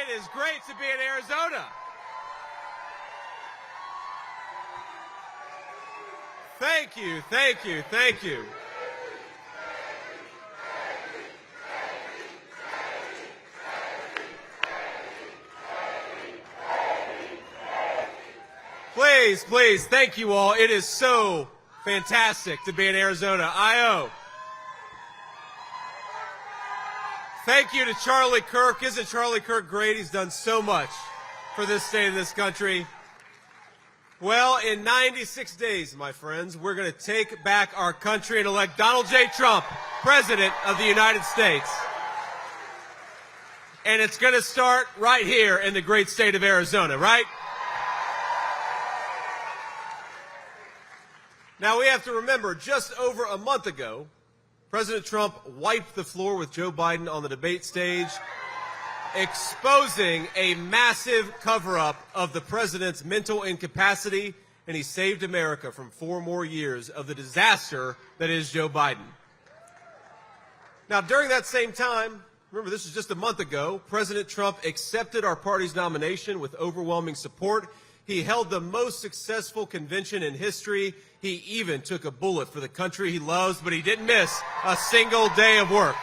It is great to be in Arizona. Thank you, thank you, thank you. Please, please, thank you all. It is so fantastic to be in Arizona. I.O. Thank you to Charlie Kirk. Isn't Charlie Kirk great? He's done so much for this state of this country. Well, in 96 days, my friends, we're going to take back our country and elect Donald J. Trump, President of the United States. And it's going to start right here in the great state of Arizona, right? Now, we have to remember, just over a month ago, President Trump wiped the floor with Joe Biden on the debate stage, exposing a massive cover-up of the president's mental incapacity, and he saved America from 4 more years of the disaster that is Joe Biden. Now, during that same time, remember this was just a month ago, President Trump accepted our party's nomination with overwhelming support. He held the most successful convention in history. He even took a bullet for the country he loves, but he didn't miss a single day of work.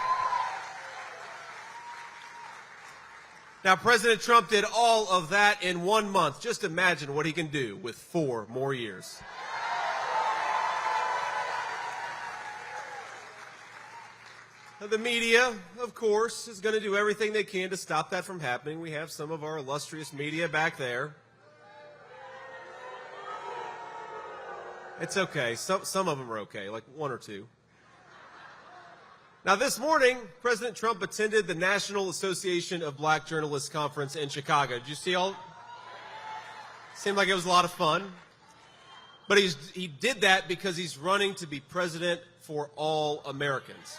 Now, President Trump did all of that in 1 month. Just imagine what he can do with 4 more years. Now, the media, of course, is going to do everything they can to stop that from happening. We have some of our illustrious media back there. It's okay. Some of them are okay, like 1 or 2. Now, this morning, President Trump attended the National Association of Black Journalists Conference in Chicago. Did you see all? Seemed like it was a lot of fun. But he did that because he's running to be president for all Americans.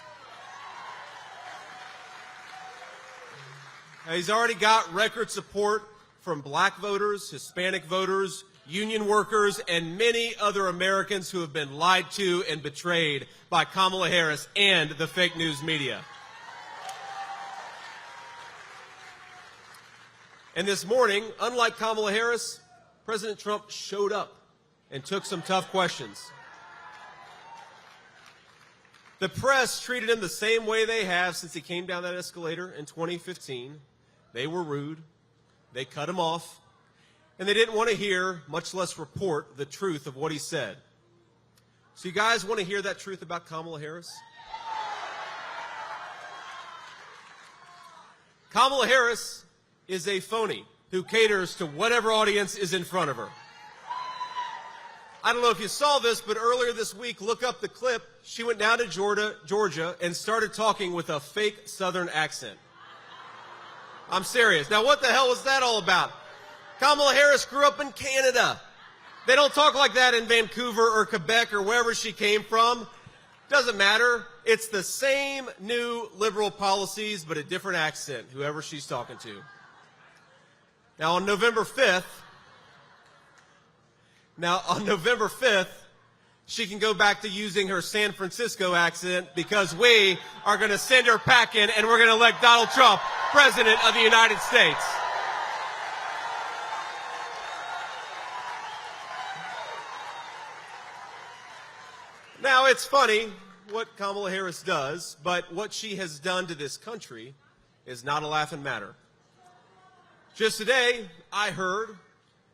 Now, he's already got record support from black voters, Hispanic voters, union workers, and many other Americans who have been lied to and betrayed by Kamala Harris and the fake news media. And this morning, unlike Kamala Harris, President Trump showed up and took some tough questions. The press treated him the same way they have since he came down that escalator in 2015. They were rude. They cut him off. And they didn't want to hear, much less report, the truth of what he said. So you guys want to hear that truth about Kamala Harris? Kamala Harris is a phony who caters to whatever audience is in front of her. I don't know if you saw this, but earlier this week, look up the clip. She went down to Georgia and started talking with a fake Southern accent. I'm serious. Now, what the hell was that all about? Kamala Harris grew up in Canada. They don't talk like that in Vancouver or Quebec or wherever she came from. Doesn't matter. It's the same new liberal policies, but a different accent, whoever she's talking to. Now, on November 5th, she can go back to using her San Francisco accent because we are going to send her packing and we're going to elect Donald Trump, President of the United States. Now, it's funny what Kamala Harris does, but what she has done to this country is not a laughing matter. Just today, I heard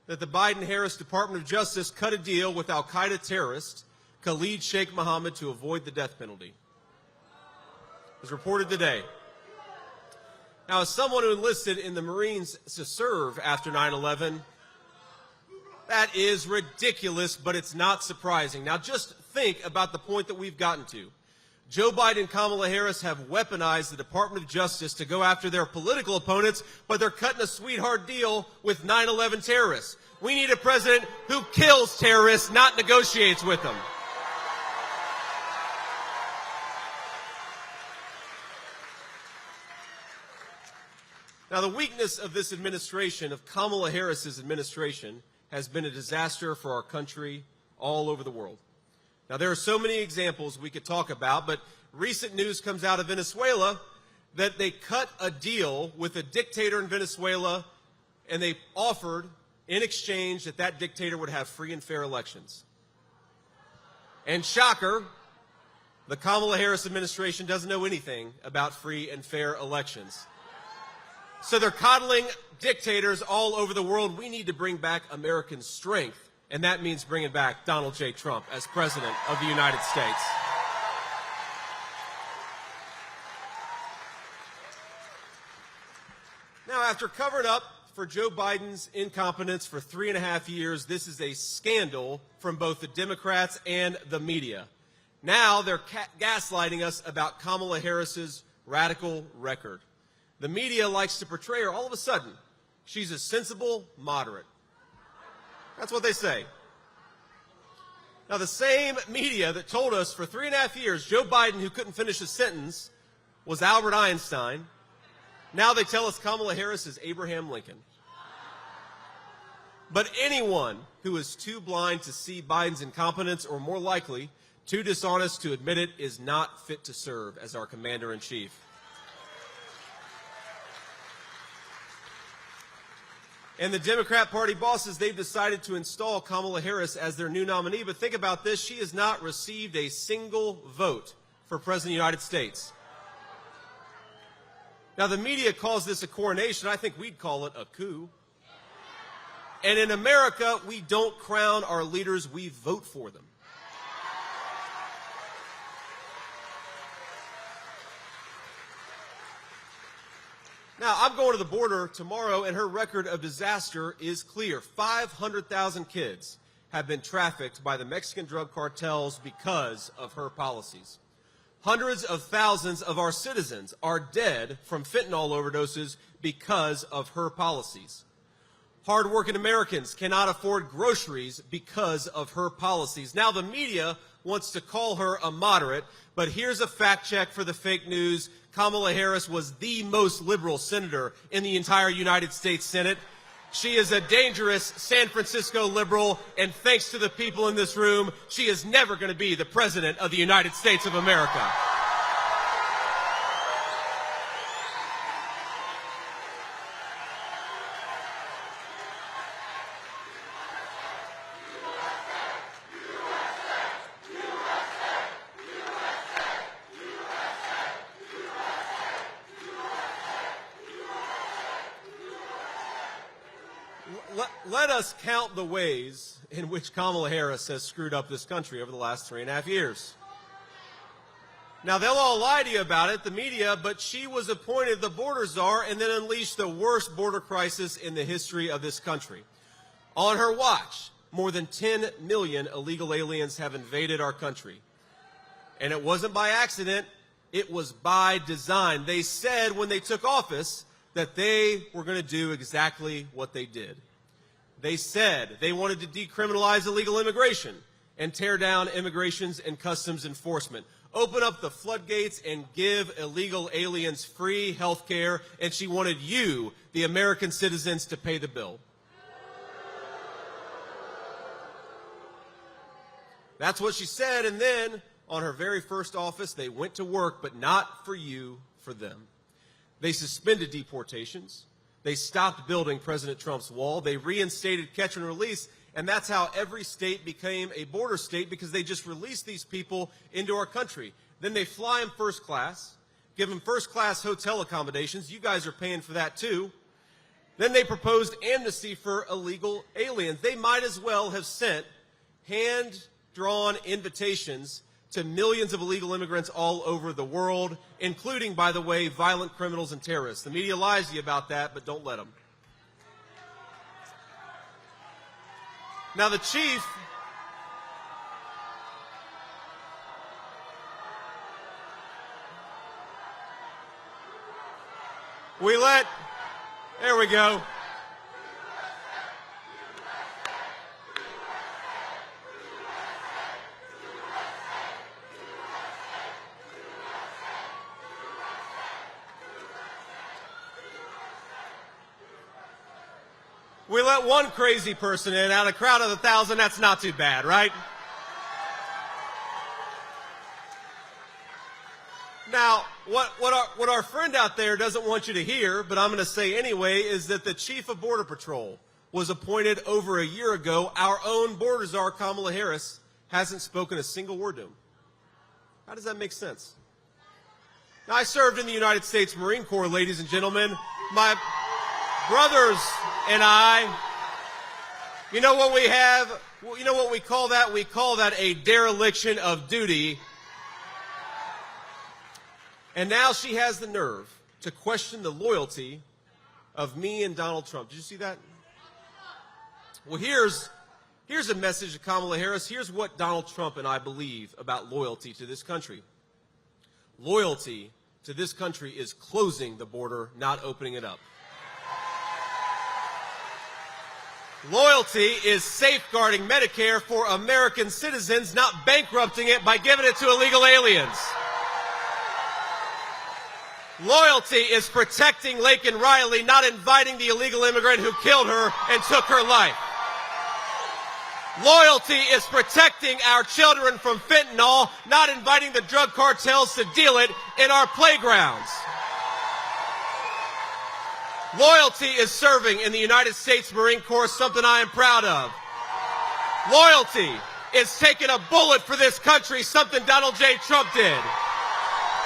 that the Biden-Harris Department of Justice cut a deal with al-Qaeda terrorist Khalid Sheikh Mohammed to avoid the death penalty. It was reported today. Now, as someone who enlisted in the Marines to serve after 9/11, that is ridiculous, but it's not surprising. Now, just think about the point that we've gotten to. Joe Biden and Kamala Harris have weaponized the Department of Justice to go after their political opponents, but they're cutting a sweetheart deal with 9/11 terrorists. We need a president who kills terrorists, not negotiates with them. Now, the weakness of this administration, of Kamala Harris's administration, has been a disaster for our country all over the world. Now, there are so many examples we could talk about, but recent news comes out of Venezuela that they cut a deal with a dictator in Venezuela, and they offered in exchange that that dictator would have free and fair elections. And shocker, the Kamala Harris administration doesn't know anything about free and fair elections. So they're coddling dictators all over the world. We need to bring back American strength, and that means bringing back Donald J. Trump as President of the United States. Now, after covering up for Joe Biden's incompetence for 3.5 years, this is a scandal from both the Democrats and the media. Now they're gaslighting us about Kamala Harris's radical record. The media likes to portray her all of a sudden. She's a sensible moderate. That's what they say. Now, the same media that told us for 3.5 years Joe Biden, who couldn't finish a sentence, was Albert Einstein, now they tell us Kamala Harris is Abraham Lincoln. But anyone who is too blind to see Biden's incompetence, or more likely, too dishonest to admit it, is not fit to serve as our commander-in-chief. And the Democrat Party bosses, they've decided to install Kamala Harris as their new nominee. But think about this, she has not received a single vote for President of the United States. Now, the media calls this a coronation. I think we'd call it a coup. And in America, we don't crown our leaders, we vote for them. Now, I'm going to the border tomorrow, and her record of disaster is clear. 500,000 kids have been trafficked by the Mexican drug cartels because of her policies. Hundreds of thousands of our citizens are dead from fentanyl overdoses because of her policies. Hardworking Americans cannot afford groceries because of her policies. Now, the media wants to call her a moderate, but here's a fact check for the fake news. Kamala Harris was the most liberal senator in the entire United States Senate. She is a dangerous San Francisco liberal, and thanks to the people in this room, she is never going to be the President of the United States of America. Let us count the ways in which Kamala Harris has screwed up this country over the last 3.5 years. Now, they'll all lie to you about it, the media, but she was appointed the border czar and then unleashed the worst border crisis in the history of this country. On her watch, more than 10 million illegal aliens have invaded our country. And it wasn't by accident, it was by design. They said when they took office that they were going to do exactly what they did. They said they wanted to decriminalize illegal immigration and tear down immigrations and customs enforcement, open up the floodgates and give illegal aliens free health care, and she wanted you, the American citizens, to pay the bill. That's what she said, and then on her very first office, they went to work, but not for you, for them. They suspended deportations. They stopped building President Trump's wall. They reinstated catch and release, and that's how every state became a border state, because they just released these people into our country. Then they fly them first class, give them first-class hotel accommodations. You guys are paying for that, too. Then they proposed amnesty for illegal aliens. They might as well have sent hand-drawn invitations to millions of illegal immigrants all over the world, including, by the way, violent criminals and terrorists. The media lies to you about that, but don't let them. Now, the chief there we go. We let one crazy person in out of a crowd of 1,000. That's not too bad, right? Now, what our friend out there doesn't want you to hear, but I'm going to say anyway, is that the chief of Border Patrol was appointed over a year ago. Our own border czar, Kamala Harris, hasn't spoken a single word to him. How does that make sense? Now, I served in the United States Marine Corps, ladies and gentlemen. My brothers and I, you know what we have? You know what we call that? We call that a dereliction of duty. And now she has the nerve to question the loyalty of me and Donald Trump. Did you see that? Well, here's a message to Kamala Harris. Here's what Donald Trump and I believe about loyalty to this country. Loyalty to this country is closing the border, not opening it up. Loyalty is safeguarding Medicare for American citizens, not bankrupting it by giving it to illegal aliens. Loyalty is protecting Laken Riley, not inviting the illegal immigrant who killed her and took her life. Loyalty is protecting our children from fentanyl, not inviting the drug cartels to deal it in our playgrounds. Loyalty is serving in the United States Marine Corps, something I am proud of. Loyalty is taking a bullet for this country, something Donald J. Trump did.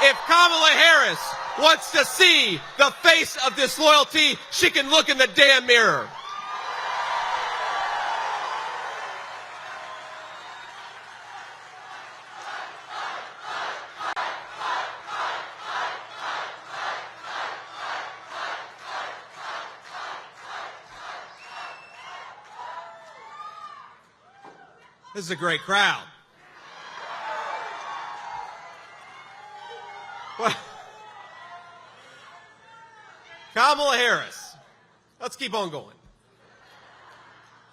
If Kamala Harris wants to see the face of disloyalty, she can look in the damn mirror. This is a great crowd. Well, Kamala Harris, let's keep on going,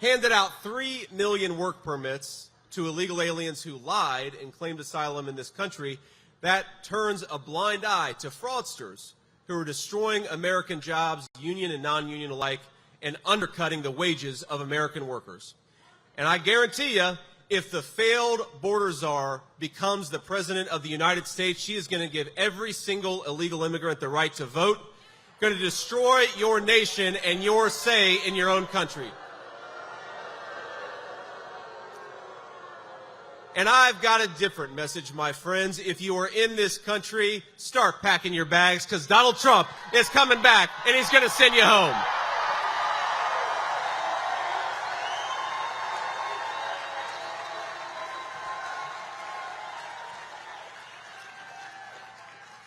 handed out 3 million work permits to illegal aliens who lied and claimed asylum in this country. That turns a blind eye to fraudsters who are destroying American jobs, union and non-union alike, and undercutting the wages of American workers. And I guarantee you, if the failed border czar becomes the president of the United States, she is going to give every single illegal immigrant the right to vote, going to destroy your nation and your say in your own country. And I've got a different message, my friends. If you are in this country, start packing your bags, because Donald Trump is coming back and he's going to send you home.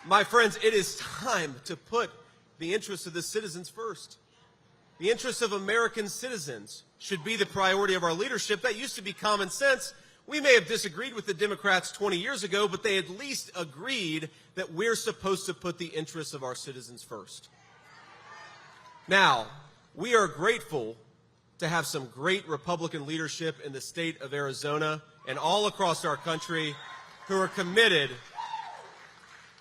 My friends, it is time to put the interests of the citizens first. The interests of American citizens should be the priority of our leadership. That used to be common sense. We may have disagreed with the Democrats 20 years ago, but they at least agreed that we're supposed to put the interests of our citizens first. Now, we are grateful to have some great Republican leadership in the state of Arizona and all across our country who are committed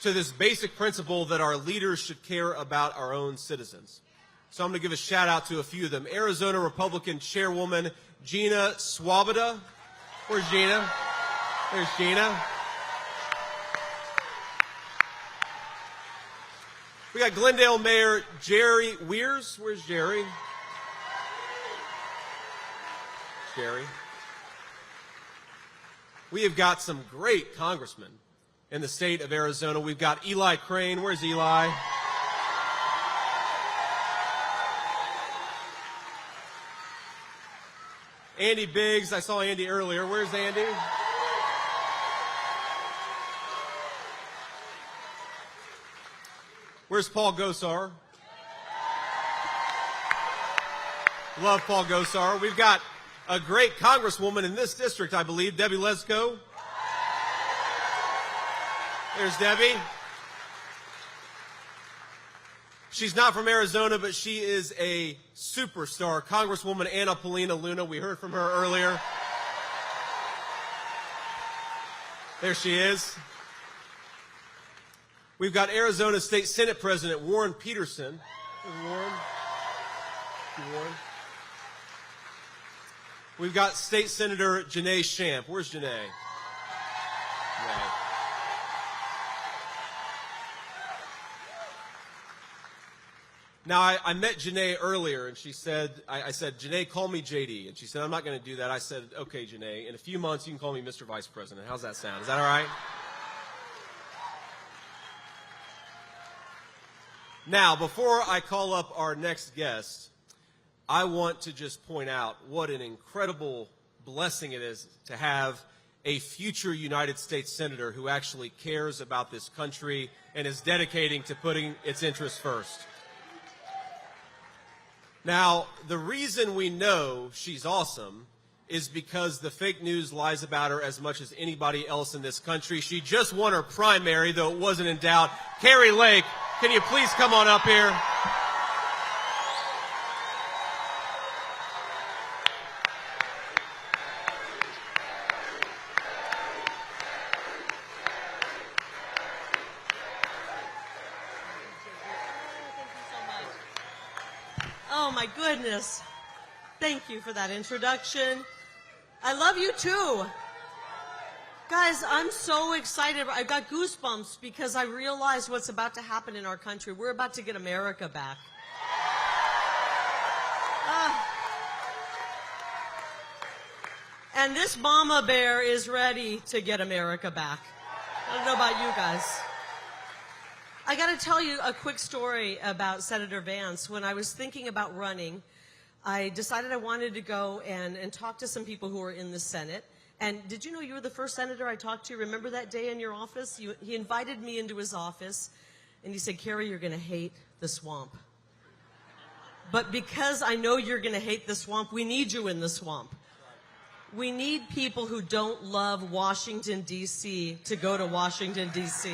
to this basic principle that our leaders should care about our own citizens. So I'm going to give a shout out to a few of them. Arizona Republican Chairwoman Gina Swoboda. Where's Gina? There's Gina. We got Glendale Mayor Jerry Weirs. Where's Jerry? Jerry. We have got some great congressmen in the state of Arizona. We've got Eli Crane. Where's Eli? Andy Biggs. I saw Andy earlier. Where's Andy? Where's Paul Gosar? Love Paul Gosar. We've got a great congresswoman in this district, I believe, Debbie Lesko. There's Debbie. She's not from Arizona, but she is a superstar. Congresswoman Anna Paulina Luna. We heard from her earlier. There she is. We've got Arizona State Senate President Warren Peterson. There's Warren. Warren. We've got State Senator Janae Shamp. Where's Janae? Janae. Now, I met Janae earlier, and she said, I said, Janae, call me JD. And she said, I'm not going to do that. I said, okay, Janae, in a few months you can call me Mr. Vice President. How's that sound? Is that all right? Now, before I call up our next guest, I want to just point out what an incredible blessing it is to have a future United States Senator who actually cares about this country and is dedicating to putting its interests first. Now, the reason we know she's awesome is because the fake news lies about her as much as anybody else in this country. She just won her primary, though it wasn't in doubt. Kari Lake, can you please come on up here? Oh my goodness. Thank you for that introduction. I love you too. Guys, I'm so excited. I got goosebumps because I realized what's about to happen in our country. We're about to get America back. And this mama bear is ready to get America back. I don't know about you guys. I got to tell you a quick story about Senator Vance. When I was thinking about running, I decided I wanted to go and talk to some people who were in the Senate. And did you know you were the first senator I talked to? Remember that day in your office? He invited me into his office, and he said, Kari, you're going to hate the swamp. But because I know you're going to hate the swamp, we need you in the swamp. We need people who don't love Washington, D.C. to go to Washington, D.C.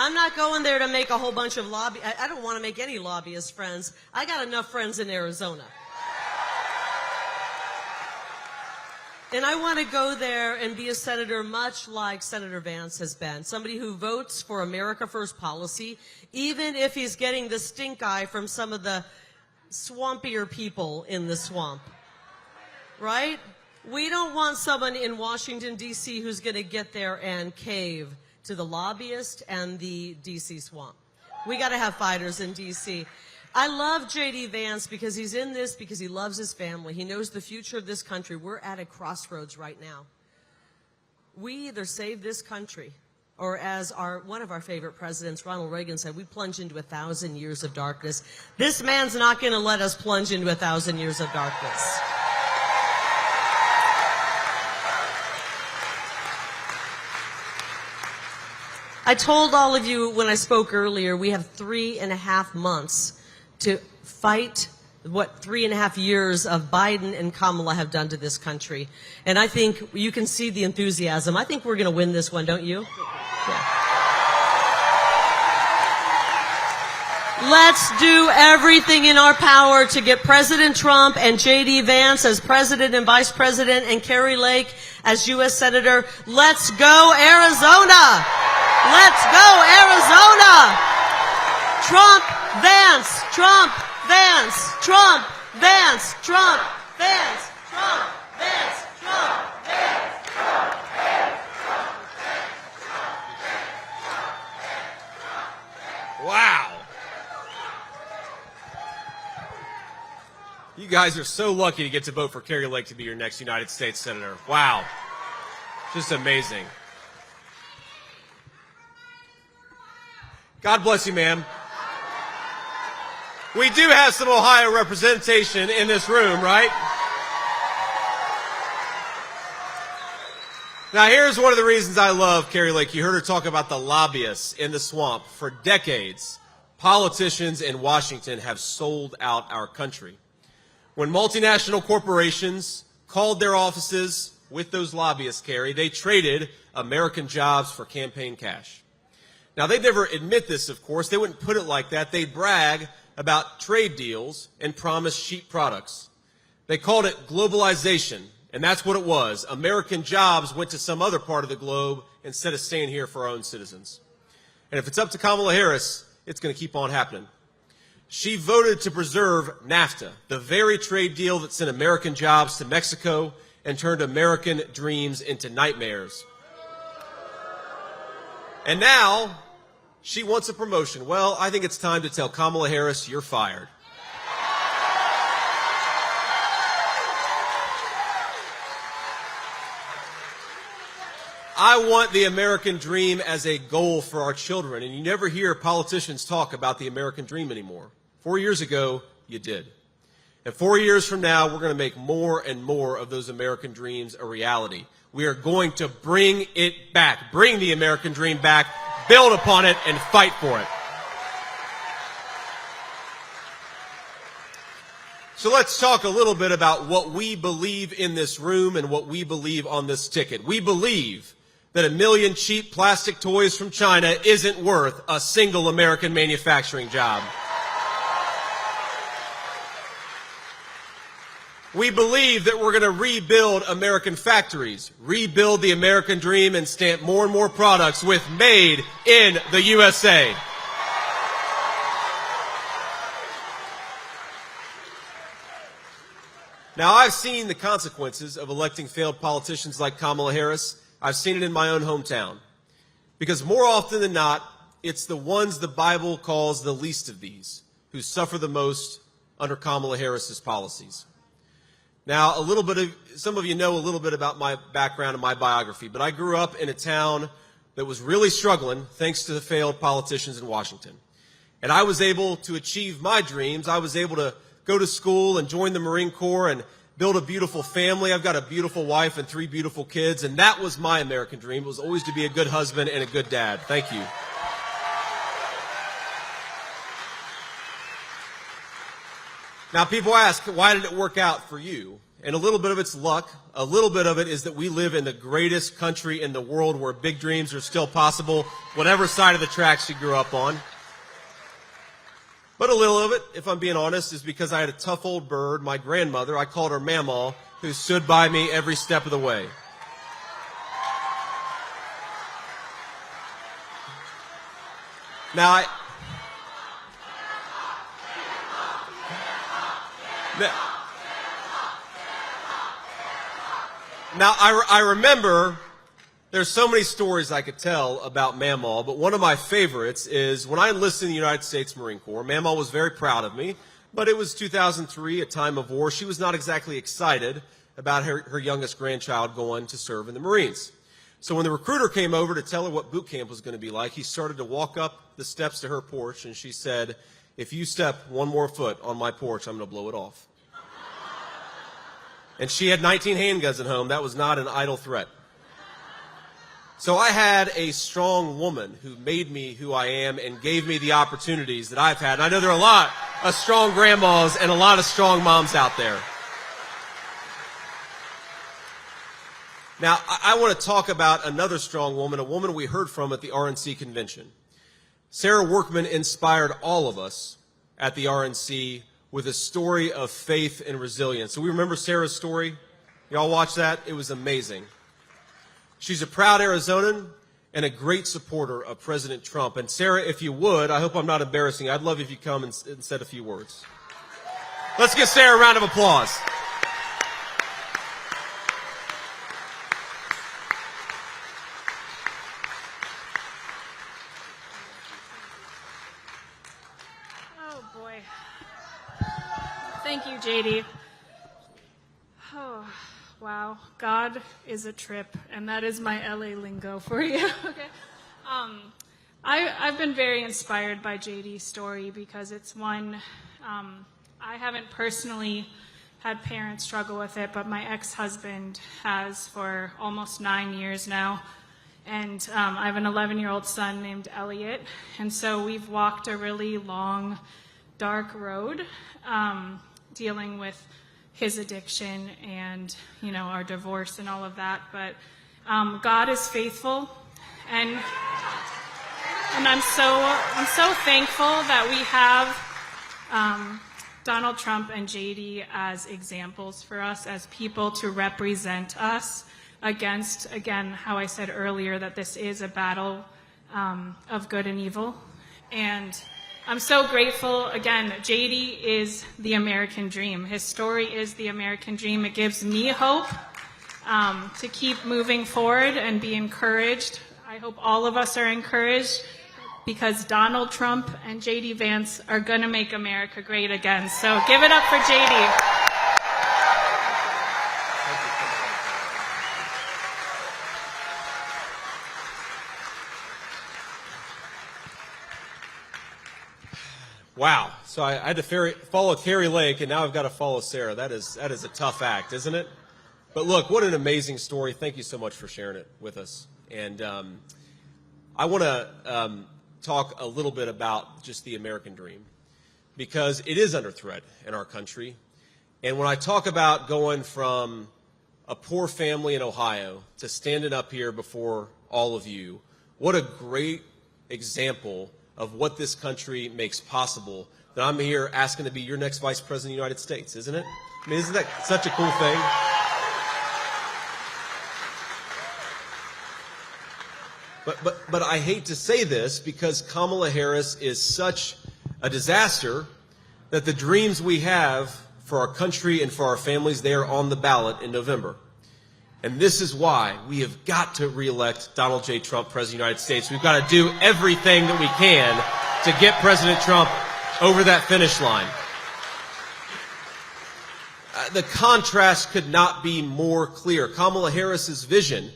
I'm not going there to make a whole bunch of I don't want to make any lobbyist friends. I got enough friends in Arizona. And I want to go there and be a senator much like Senator Vance has been. Somebody who votes for America First policy, even if he's getting the stink eye from some of the swampier people in the swamp. Right? We don't want someone in Washington, D.C. who's going to get there and cave to the lobbyist and the D.C. swamp. We got to have fighters in D.C. I love JD Vance because he's in this because he loves his family. He knows the future of this country. We're at a crossroads right now. We either save this country, or as one of our favorite presidents, Ronald Reagan, said, we plunge into 1,000 years of darkness. This man's not going to let us plunge into 1,000 years of darkness. I told all of you when I spoke earlier, we have 3.5 months to fight what 3.5 years of Biden and Kamala have done to this country. And I think you can see the enthusiasm. I think we're going to win this one, don't you? Yeah. Let's do everything in our power to get President Trump and JD Vance as president and vice president and Kari Lake as U.S. Senator. Let's go, Arizona! Let's go, Arizona! Trump, Vance, Trump, Vance, Trump, Vance, Trump, Vance, Trump, Vance, Trump, Vance, Trump, Vance, Trump. Wow. You guys are so lucky to get to vote for Kari Lake to be your next United States Senator. Wow. Just amazing. God bless you, ma'am. We do have some Ohio representation in this room, right? Now, here's one of the reasons I love Kari Lake. You heard her talk about the lobbyists in the swamp. For decades, politicians in Washington have sold out our country. When multinational corporations called their offices with those lobbyists, Kari, they traded American jobs for campaign cash. Now, they'd never admit this, of course. They wouldn't put it like that. They'd brag about trade deals and promise cheap products. They called it globalization, and that's what it was. American jobs went to some other part of the globe instead of staying here for our own citizens. And if it's up to Kamala Harris, it's going to keep on happening. She voted to preserve NAFTA, the very trade deal that sent American jobs to Mexico and turned American dreams into nightmares. And now she wants a promotion. Well, I think it's time to tell Kamala Harris, you're fired. I want the American dream as a goal for our children, and you never hear politicians talk about the American dream anymore. 4 years ago, you did. And 4 years from now, we're going to make more and more of those American dreams a reality. We are going to bring it back, bring the American dream back, build upon it, and fight for it. So let's talk a little bit about what we believe in this room and what we believe on this ticket. We believe that 1 million cheap plastic toys from China isn't worth a single American manufacturing job. We believe that we're going to rebuild American factories, rebuild the American dream, and stamp more and more products with Made in the USA. Now, I've seen the consequences of electing failed politicians like Kamala Harris. I've seen it in my own hometown. Because more often than not, it's the ones the Bible calls the least of these who suffer the most under Kamala Harris's policies. Now, some of you know a little bit about my background and my biography, but I grew up in a town that was really struggling thanks to the failed politicians in Washington. And I was able to achieve my dreams. I was able to go to school and join the Marine Corps and build a beautiful family. I've got a beautiful wife and 3 beautiful kids, and that was my American dream. It was always to be a good husband and a good dad. Thank you. Now, people ask, why did it work out for you? And a little bit of it's luck. A little bit of it is that we live in the greatest country in the world where big dreams are still possible, whatever side of the tracks you grew up on. But a little of it, if I'm being honest, is because I had a tough old bird, my grandmother, I called her Mamaw, who stood by me every step of the way. Now, I remember there's so many stories I could tell about Mamaw, but one of my favorites is when I enlisted in the United States Marine Corps. Mamaw was very proud of me, but it was 2003, a time of war. She was not exactly excited about her youngest grandchild going to serve in the Marines. So when the recruiter came over to tell her what boot camp was going to be like, he started to walk up the steps to her porch, and she said, "If you step one more foot on my porch, I'm going to blow it off." And she had 19 handguns at home. That was not an idle threat. So I had a strong woman who made me who I am and gave me the opportunities that I've had. And I know there are a lot of strong grandmas and a lot of strong moms out there. Now, I want to talk about another strong woman, a woman we heard from at the RNC convention. Sarah Workman inspired all of us at the RNC with a story of faith and resilience. So we remember Sarah's story? Y'all watch that? It was amazing. She's a proud Arizonan and a great supporter of President Trump. And Sarah, if you would, I hope I'm not embarrassing you, I'd love if you come and said a few words. Let's give Sarah a round of applause. Oh, boy. Thank you, JD. Oh, wow. God is a trip, and that is my LA lingo for you. Okay. I've been very inspired by JD's story because it's one, I haven't personally had parents struggle with it, but my ex-husband has for almost 9 years now. And I have an 11-year-old son named Elliot, and so we've walked a really long, dark road dealing with his addiction and, you know, our divorce and all of that. But God is faithful, and I'm so thankful that we have Donald Trump and JD as examples for us, as people to represent us against, again, how I said earlier, that this is a battle of good and evil. And I'm so grateful. Again, JD is the American dream. His story is the American dream. It gives me hope to keep moving forward and be encouraged. I hope all of us are encouraged because Donald Trump and JD Vance are going to make America great again. So give it up for JD. Wow. So I had to follow Kari Lake, and now I've got to follow Sarah. That is a tough act, isn't it? But look, what an amazing story. Thank you so much for sharing it with us. And I want to talk a little bit about just the American dream, because it is under threat in our country. And when I talk about going from a poor family in Ohio to standing up here before all of you, what a great example of what this country makes possible, that I'm here asking to be your next Vice President of the United States, isn't it? I mean, isn't that such a cool thing? But I hate to say this, because Kamala Harris is such a disaster that the dreams we have for our country and for our families, they are on the ballot in November. And this is why we have got to reelect Donald J. Trump, President of the United States. We've got to do everything that we can to get President Trump over that finish line. The contrast could not be more clear. Kamala Harris's vision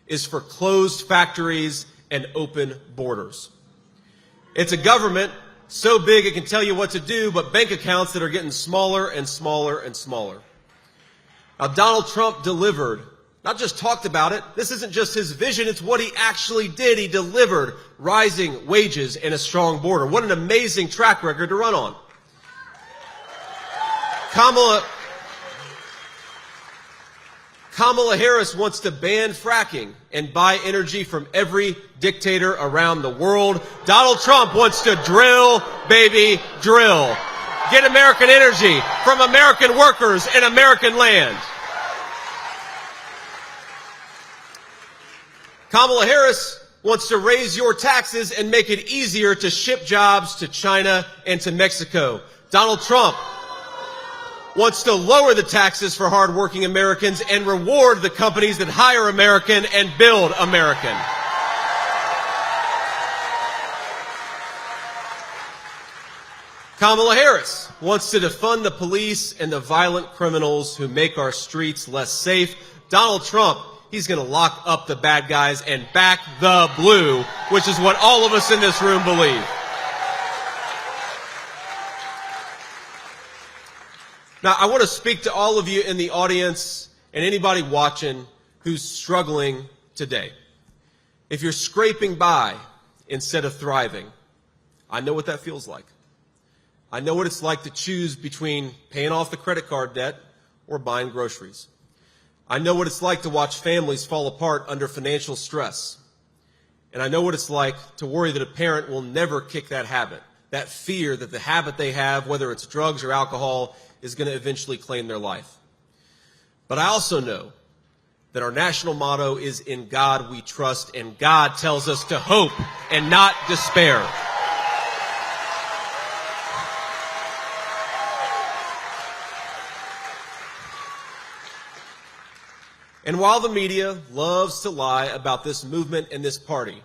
is for closed factories and open borders. It's a government so big it can tell you what to do, but bank accounts that are getting smaller and smaller and smaller. Now, Donald Trump delivered. Not just talked about it. This isn't just his vision. It's what he actually did. He delivered rising wages and a strong border. What an amazing track record to run on. Kamala Harris wants to ban fracking and buy energy from every dictator around the world. Donald Trump wants to drill, baby, drill. Get American energy from American workers and American land. Kamala Harris wants to raise your taxes and make it easier to ship jobs to China and to Mexico. Donald Trump wants to lower the taxes for hardworking Americans and reward the companies that hire American and build American. Kamala Harris wants to defund the police and the violent criminals who make our streets less safe. Donald Trump, he's going to lock up the bad guys and back the blue, which is what all of us in this room believe. Now, I want to speak to all of you in the audience and anybody watching who's struggling today. If you're scraping by instead of thriving, I know what that feels like. I know what it's like to choose between paying off the credit card debt or buying groceries. I know what it's like to watch families fall apart under financial stress. And I know what it's like to worry that a parent will never kick that habit, that fear that the habit they have, whether it's drugs or alcohol, is going to eventually claim their life. But I also know that our national motto is "In God we trust," and God tells us to hope and not despair. And while the media loves to lie about this movement and this party,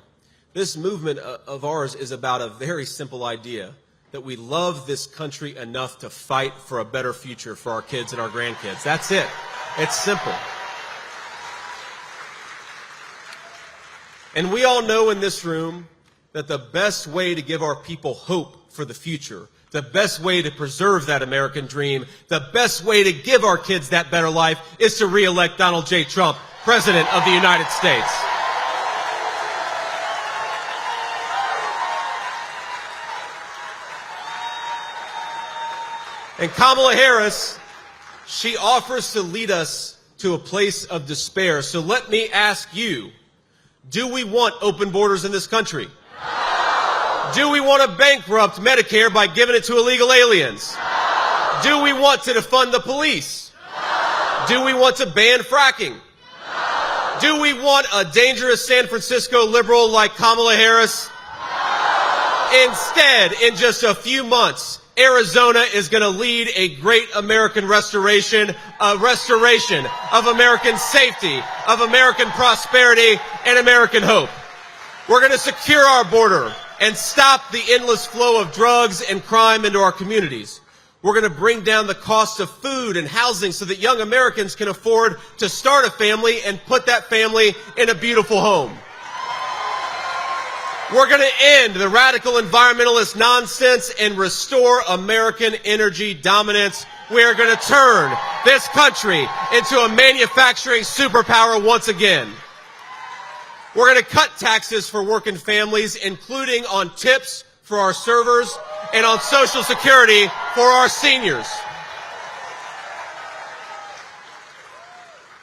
this movement of ours is about a very simple idea, that we love this country enough to fight for a better future for our kids and our grandkids. That's it. It's simple. And we all know in this room that the best way to give our people hope for the future, the best way to preserve that American dream, the best way to give our kids that better life is to re-elect Donald J. Trump, President of the United States. And Kamala Harris, she offers to lead us to a place of despair. So let me ask you, do we want open borders in this country? Do we want to bankrupt Medicare by giving it to illegal aliens? Do we want to defund the police? Do we want to ban fracking? Do we want a dangerous San Francisco liberal like Kamala Harris? Instead, in just a few months, Arizona is going to lead a great American restoration, a restoration of American safety, of American prosperity, and American hope. We're going to secure our border and stop the endless flow of drugs and crime into our communities. We're going to bring down the cost of food and housing so that young Americans can afford to start a family and put that family in a beautiful home. We're going to end the radical environmentalist nonsense and restore American energy dominance. We are going to turn this country into a manufacturing superpower once again. We're going to cut taxes for working families, including on tips for our servers and on Social Security for our seniors.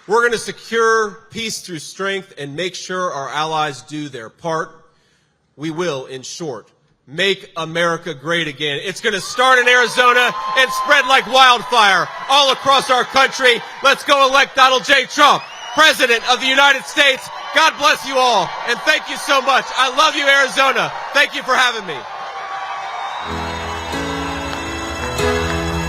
We're going to secure peace through strength and make sure our allies do their part. We will, in short, make America great again. It's going to start in Arizona and spread like wildfire all across our country. Let's go elect Donald J. Trump, President of the United States. God bless you all, and thank you so much. I love you, Arizona. Thank you for having me.